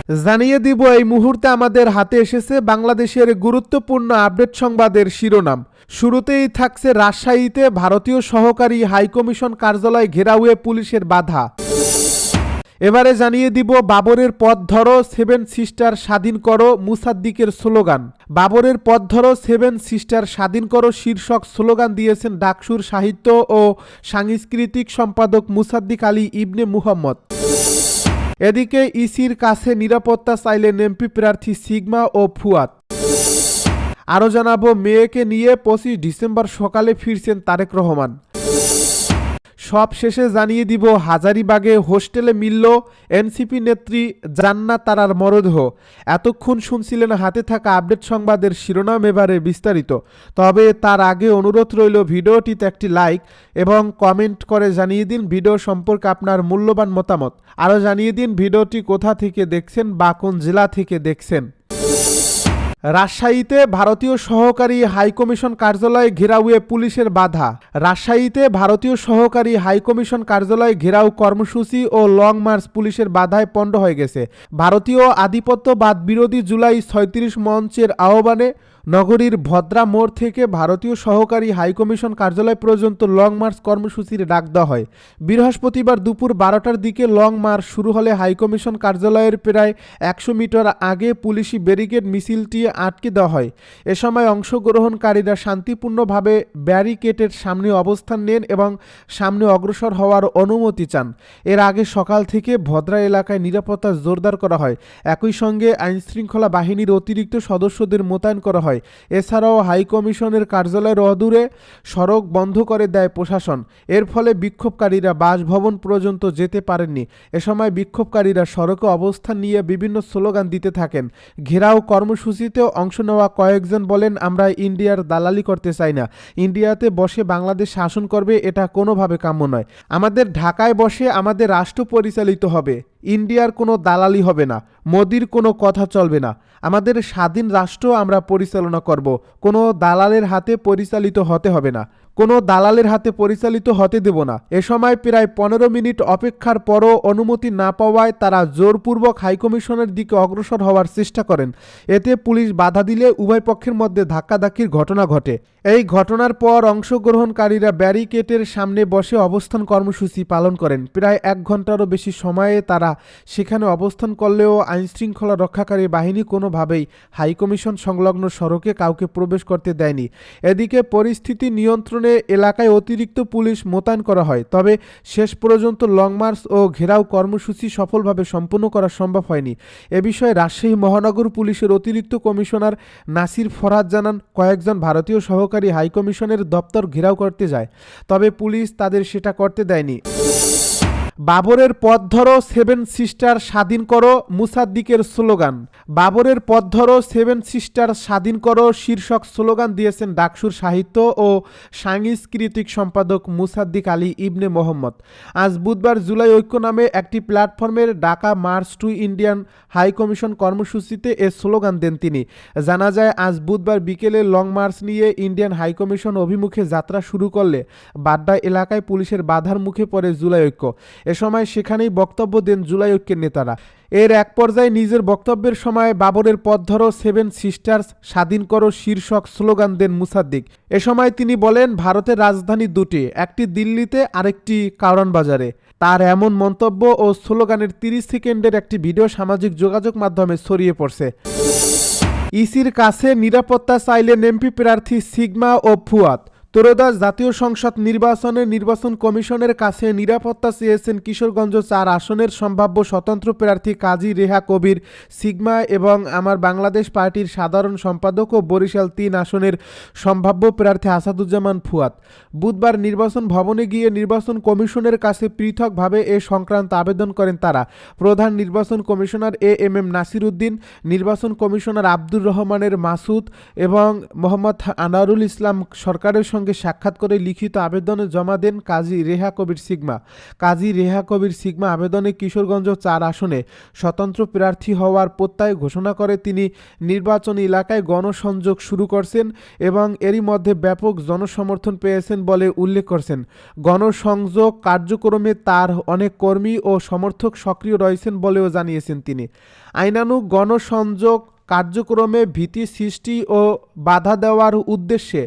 জানিয়ে দিব এই মুহূর্তে আমাদের হাতে এসেছে বাংলাদেশের গুরুত্বপূর্ণ আপডেট সংবাদের শিরোনাম। শুরুতেই থাকছে রাজশাহীতে ভারতীয় সহকারী হাইকমিশন কার্যালয় ঘেরাওয়ে পুলিশের বাধা। এবারে জানিয়ে দিব বাবরের পথ ধরো 7 সিস্টার স্বাধীন করো মুসাদ্দিকের স্লোগান। বাবরের পথ ধরো 7 সিস্টার স্বাধীন করো শীর্ষক স্লোগান দিয়েছেন ডাকসুর সাহিত্য ও সাংস্কৃতিক সম্পাদক মুসাদ্দিক আলী ইবনে মুহাম্মদ। এদিকে ইসির কাছে নিরাপত্তা চাইলেন এমপি প্রার্থী সিগমা ও ফুয়াদ। আরও জানাবো মেয়েকে নিয়ে 25 ডিসেম্বর সকালে ফিরছেন তারেক রহমান। সব শেষে জানিয়ে দিব হাজারীবাগে হোস্টেলে মিলল এনসিপি নেত্রী জান্নাত তারার মরদেহ। এতক্ষণ শুনছিলেন হাতে থাকা আপডেট সংবাদের শিরোনাম, এবারে বিস্তারিত। তবে তার আগে অনুরোধ রইল ভিডিওটিতে একটি লাইক এবং কমেন্ট করে জানিয়ে দিন ভিডিও সম্পর্কে আপনার মূল্যবান মতামত। আরও জানিয়ে দিন ভিডিওটি কোথা থেকে দেখছেন বা কোন জেলা থেকে দেখছেন। রাজশাহীতে ভারতীয় সহকারী হাইকমিশন কার্যালয় ঘেরাওয়ে পুলিশের বাধা। রাজশাহীতে ভারতীয় সহকারী হাইকমিশন কার্যালয় ঘেরাও কর্মসূচি ও লং মার্চ পুলিশের বাধায় পণ্ড হয়ে গেছে। ভারতীয় আধিপত্যবাদ বিরোধী জুলাই ৩৬ মঞ্চের আহ্বানে নগরীর ভদ্রা মোড় থেকে ভারতীয় সহকারী হাইকমিশন কার্যালয় পর্যন্ত লং মার্চ কর্মসূচির ডাক দেওয়া হয়। বৃহস্পতিবার দুপুর 12টার দিকে লং মার্চ শুরু হলে হাইকমিশন কার্যালয়ের প্রায় 100 মিটার আগে পুলিশি ব্যারিকেড মিছিলটি আটকে দেওয়া হয়। এ সময় অংশগ্রহণকারীরা শান্তিপূর্ণভাবে ব্যারিকেডের সামনে অবস্থান নেন এবং সামনে অগ্রসর হওয়ার অনুমতি চান। এর আগে সকাল থেকে ভদ্রা এলাকায় নিরাপত্তা জোরদার করা হয়। একই সঙ্গে আইনশৃঙ্খলা বাহিনীর অতিরিক্ত সদস্যদের মোতায়েন করা হয়। এছাড়াও হাইকমিশনের কার্যালয়ের অদূরে সড়ক বন্ধ করে দেয় প্রশাসন। এর ফলে বিক্ষোভকারীরা বাসভবন পর্যন্ত যেতে পারেননি। এ সময় বিক্ষোভকারীরা সড়কে অবস্থান নিয়ে বিভিন্ন স্লোগান দিতে থাকেন। ঘেরাও কর্মসূচিতেও অংশ নেওয়া কয়েকজন বলেন, আমরা ইন্ডিয়ার দালালি করতে চাই না। ইন্ডিয়াতে বসে বাংলাদেশ শাসন করবে, এটা কোনোভাবে কাম্য নয়। আমাদের ঢাকায় বসে আমাদের রাষ্ট্র পরিচালিত হবে। ইন্ডিয়ার কোনো দালালি হবে না, মোদির কোনো কথা চলবে না। আমাদের স্বাধীন রাষ্ট্র আমরা পরিচালনা করব, কোনো দালালের হাতে পরিচালিত হতে হবে না, কোনো দালালের হাতে পরিচালিত হতে দেব না। এ সময় প্রায় 15 মিনিট অপেক্ষার পরও অনুমতি না পাওয়ায় তারা জোরপূর্বক হাইকমিশনের দিকে অগ্রসর হওয়ার চেষ্টা করেন। এতে পুলিশ বাধা দিলে উভয় পক্ষের মধ্যে ধাক্কাধাক্কির ঘটনা ঘটে। এই ঘটনার পর অংশগ্রহণকারীরা ব্যারিকেডের সামনে বসে অবস্থান কর্মসূচি পালন করেন। প্রায় 1 ঘন্টারও বেশি সময়ে তারা সেখানে অবস্থান করলেও আইনশৃঙ্খলা রক্ষাকারী বাহিনী কোনোভাবেই হাইকমিশন সংলগ্ন সড়কে কাউকে প্রবেশ করতে দেয়নি। এদিকে পরিস্থিতি নিয়ন্ত্রণে এলাকায় অতিরিক্ত পুলিশ মোতায়েন করা হয়। তবে শেষ পর্যন্ত লং মার্চ ও ঘেরাও কর্মসূচি সফলভাবে সম্পন্ন করা সম্ভব হয়নি। এ বিষয়ে রাজশাহী মহানগর পুলিশের অতিরিক্ত কমিশনার নাসির ফরহাদ জানান, কয়েকজন ভারতীয় সহকারী হাইকমিশনের দপ্তর ঘেরাও করতে যায়, তবে পুলিশ তাদের সেটা করতে দেয়নি। বাবরের পথ ধরো 7 সিস্টার স্বাধীন করো মুসাদ্দিকের স্লোগান। বাবরের পথ ধরো 7 সিস্টার স্বাধীন করো শীর্ষক স্লোগান দিয়েছেন ডাকসুর সাহিত্য ও সাংস্কৃতিক সম্পাদক মুসাদ্দিক আলী ইবনে মোহাম্মদ। আজ বুধবার জুলাই ঐক্য নামে একটি প্ল্যাটফর্মের Dhaka march to Indian high commission কর্মসূচিতে এ স্লোগান দেন তিনি। জানা যায়, আজ বুধবার বিকেলে লং মার্চ নিয়ে ইন্ডিয়ান হাই কমিশন অভিমুখে যাত্রা শুরু করলে বাড্ডা এলাকায় পুলিশের বাধার মুখে পড়ে জুলাই ঐক্য। এ সময় সেখানেই বক্তব্য দেন জুলাই ঐক্যের নেতারা। এর এক পর্যায়ে নিজের বক্তব্যের সময় বাবরের পথ ধরো 7 সিস্টার্স স্বাধীন করো শীর্ষক স্লোগান দেন মুসাদ্দিক। এ সময় তিনি বলেন, ভারতের রাজধানী দুটি, একটি দিল্লিতে আরেকটি কারওয়ান বাজারে। তার এমন মন্তব্য ও স্লোগানের 30 সেকেন্ডের একটি ভিডিও সামাজিক যোগাযোগ মাধ্যমে ছড়িয়ে পড়ছে। ইসির কাছে নিরাপত্তা চাইলেন এমপি প্রার্থী সিগমা ও ফুয়াদ। ত্রয়োদশ জাতীয় সংসদ নির্বাচনে নির্বাচন কমিশনের কাছে নিরাপত্তা চেয়েছেন কিশোরগঞ্জ 4 আসনের সম্ভাব্য স্বতন্ত্র প্রার্থী কাজী রেহা কবির সিগমা এবং আমার বাংলাদেশ পার্টির সাধারণ সম্পাদক ও বরিশাল 3 আসনের সম্ভাব্য প্রার্থী আসাদুজ্জামান ফুয়াদ। বুধবার নির্বাচন ভবনে গিয়ে নির্বাচন কমিশনের কাছে পৃথকভাবে এ সংক্রান্ত আবেদন করেন তারা। প্রধান নির্বাচন কমিশনার এএমএম নাসির উদ্দিন, নির্বাচন কমিশনার আব্দুর রহমানের মাসুদ এবং মোহাম্মদ আনোয়ারুল ইসলাম সরকারের সঙ্গে সঙ্গে সাক্ষাৎ করে লিখিত আবেদনে জমা দেন কাজী রেহা কবির সিগমা। কাজী রেহা কবির সিগমা আবেদনে কিশোরগঞ্জ ৪ আসনে স্বতন্ত্র প্রার্থী হওয়ার প্রত্যয় ঘোষণা করে তিনি নির্বাচনী এলাকায় গণসংযোগ শুরু করছেন এবং এরই মধ্যে ব্যাপক জনসমর্থন পেয়েছেন বলে উল্লেখ করেছেন। গণসংযোগ কার্যক্রমে তার অনেক কর্মী ও সমর্থক সক্রিয় রয়েছেন বলেও জানিয়েছেন তিনি। আইনানুগ গণসংযোগ কার্যক্রমে ভীতি সৃষ্টি ও বাধা দেওয়ার উদ্দেশ্যে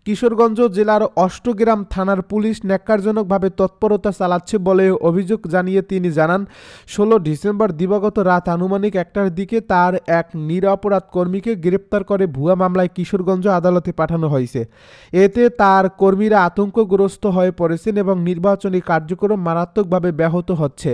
কিশোরগঞ্জ জেলার অষ্টগ্রাম থানার পুলিশ ন্যাক্কারজনকভাবে তৎপরতা চালাচ্ছে বলে অভিযোগ জানিয়ে তিনি জানান, ১৬ ডিসেম্বর দিবাগত রাত আনুমানিক ১টার দিকে তার এক নিরপরাধ কর্মীকে গ্রেপ্তার করে ভুয়া মামলায় কিশোরগঞ্জ আদালতে পাঠানো হয়েছে। এতে তার কর্মীরা আতঙ্কগ্রস্ত হয়ে পড়েছেন এবং নির্বাচনী কার্যক্রম মারাত্মকভাবে ব্যাহত হচ্ছে।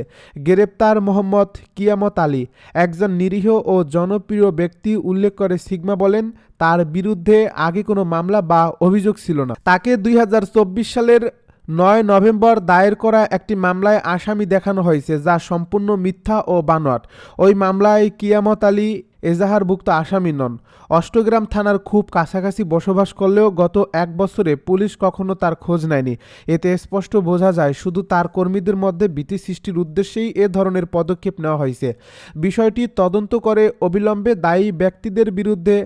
গ্রেপ্তার মোহাম্মদ কিয়ামত আলী, একজন নিরীহ ও জনপ্রিয় ব্যক্তি উল্লেখ করে সিগমা বলেন, তার বিরুদ্ধে আগে কোনো মামলা বা অভিযোগ ছিল না। তাকে ২০২৪ সালের ৯ নভেম্বর দায়ের করা একটি মামলায় আসামি দেখানো হয়েছে, যা সম্পূর্ণ মিথ্যা ও বানোয়াট। ওই মামলায় কিয়ামত আলী এজাহারভুক্ত আসামি নন। অষ্টগ্রাম থানার খুব কাছাকাছি বসবাস করলেও গত ১ বছরে পুলিশ কখনো তার খোঁজ নেয়নি। এতে স্পষ্ট বোঝা যায় শুধু তার কর্মীদের মধ্যে ভীতি সৃষ্টির উদ্দেশ্যেই এ ধরনের পদক্ষেপ নেওয়া হয়েছে। বিষয়টি তদন্ত করে অবিলম্বে দায়ী ব্যক্তিদের বিরুদ্ধে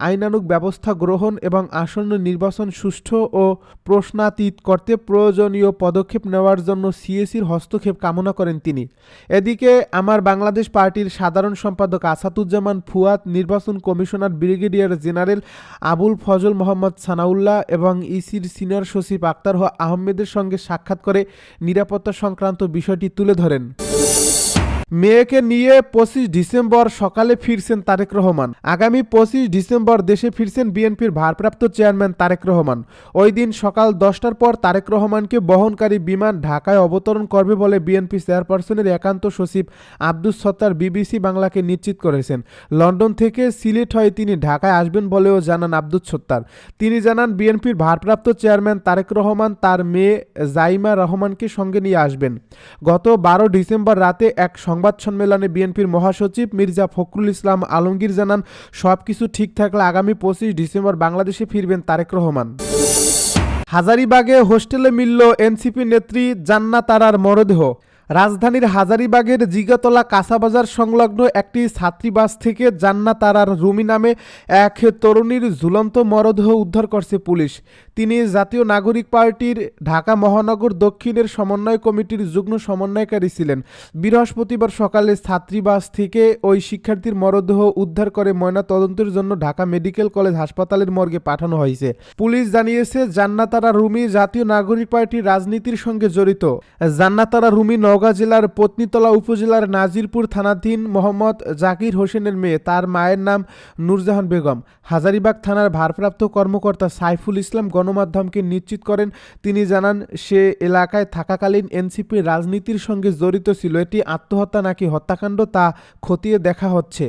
আইনানুগ ব্যবস্থা গ্রহণ এবং আসন্ন নির্বাচন সুষ্ঠু ও প্রশ্নাতীত করতে প্রয়োজনীয় পদক্ষেপ নেওয়ার জন্য সিএসির হস্তক্ষেপ কামনা করেন তিনি। এদিকে আমার বাংলাদেশ পার্টির সাধারণ সম্পাদক আসাদুজ্জামান ফুয়াদ, নির্বাচন commissioner brigadier general Abul Fazal Mohammad Sanaullah এবং ইসির সিনিয়র সচিব আক্তার আহমেদের সঙ্গে সাক্ষাৎ করে নিরাপত্তা সংক্রান্ত বিষয়টি তুলে ধরেন। মেয়েকে নিয়ে ২৫ ডিসেম্বর সকালে ফিরছেন তারেক রহমান। আগামী ২৫ ডিসেম্বর দেশে ফিরছেন বিএনপির ভারপ্রাপ্ত চেয়ারম্যান তারেক রহমান। ওই দিন সকাল ১০টার পর তারেক রহমানকে বহনকারী বিমান ঢাকায় অবতরণ করবে বলে বিএনপি চেয়ারপারসনের একান্ত সচিব আব্দুস সত্তার বিবিসি বাংলাকে নিশ্চিত করেছেন। লন্ডন থেকে সিলেট হয়ে তিনি ঢাকায় আসবেন বলেও জানান আব্দুস সত্তার। তিনি জানান, বিএনপির ভারপ্রাপ্ত চেয়ারম্যান তারেক রহমান তার মেয়ে জাইমা রহমানকে সঙ্গে নিয়ে আসবেন। গত ১২ ডিসেম্বর রাতে এক সংবাদ সম্মেলনে বিএনপির মহাসচিব মির্জা ফখরুল ইসলাম আলমগীর জানান, সবকিছু ঠিক থাকলে আগামী ২৫ ডিসেম্বর বাংলাদেশে ফিরবেন তারেক রহমান। হাজারীবাগে হোস্টেলে মিলল এনসিপি নেত্রী জান্নাত আরার মরদেহ। রাজধানীর হাজারীবাগের জিগাতলা কাঁচাবাজার সংলগ্ন একটি ছাত্রীবাস থেকে জান্নাত আরার রুমি নামে এক তরুণীর ঝুলন্ত মরদেহ উদ্ধার করছে পুলিশ। তিনি জাতীয় নাগরিক পার্টির ঢাকা মহানগর দক্ষিণের সমন্বয় কমিটির যুগ্ম সমন্বয়কারী ছিলেন। বৃহস্পতিবার সকালে ছাত্রীবাস থেকে ওই শিক্ষার্থীর মরদেহ উদ্ধার করে ময়নাতদন্তের জন্য ঢাকা মেডিকেল কলেজ হাসপাতালের মর্গে পাঠানো হয়েছে। পুলিশ জানিয়েছে, জান্নাত আরা রুমি জাতীয় নাগরিক পার্টির রাজনীতির সঙ্গে জড়িত। জান্নাত আরা রুমি নওগাঁ জেলার পত্নীতলা উপজেলার নাজিরপুর থানাধীন মোহাম্মদ জাকির হোসেনের মেয়ে। তার মায়ের নাম নূরজাহান বেগম। হাজারীবাগ থানার ভারপ্রাপ্ত কর্মকর্তা সাইফুল ইসলাম গণমাধ্যমকে নিশ্চিত করেন, তিনি জানান, সে এলাকায় থাকাকালীন এনসিপির রাজনীতির সঙ্গে জড়িত ছিল। এটি আত্মহত্যা নাকি হত্যাকাণ্ড তা খতিয়ে দেখা হচ্ছে।